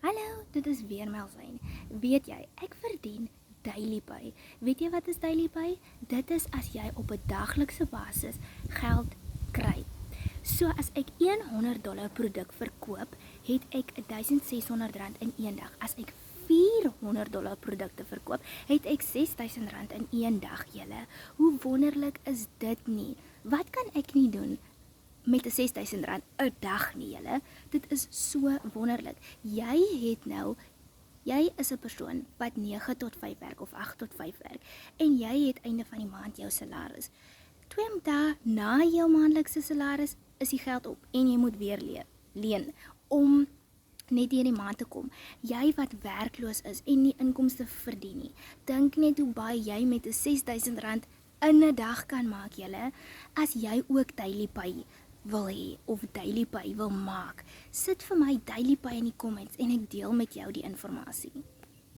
Hallo, dit is weer Melsyn. Weet jy, ek verdien daily pay. Weet jy wat is daily pay? Dit is as jy op 'n daglikse basis geld kry. So as ek $100 produk verkoop, het ek R1,600 in een dag. As ek $400 produkte verkoop, het ek R6,000 in een dag, julle. Hoe wonderlik is dit nie? Wat kan ek nie doen met 'n R6,000 'n dag nie, julle? Dit is so wonderlik. Jy is 'n persoon wat 9 tot 5 werk of 8 tot 5 werk en jy het einde van die maand jou salaris. 2 dae na jou maandelikse salaris is die geld op en jy moet weer leen om net deur die maand te kom. Jy wat werkloos is en nie inkomste verdien nie. Dink net hoe baie jy met 'n R6,000 in 'n dag kan maak, julle. As jy ook daily pay wil hê of daily pay wil maak, sit vir my daily pay in die comments en ek deel met jou die inligting.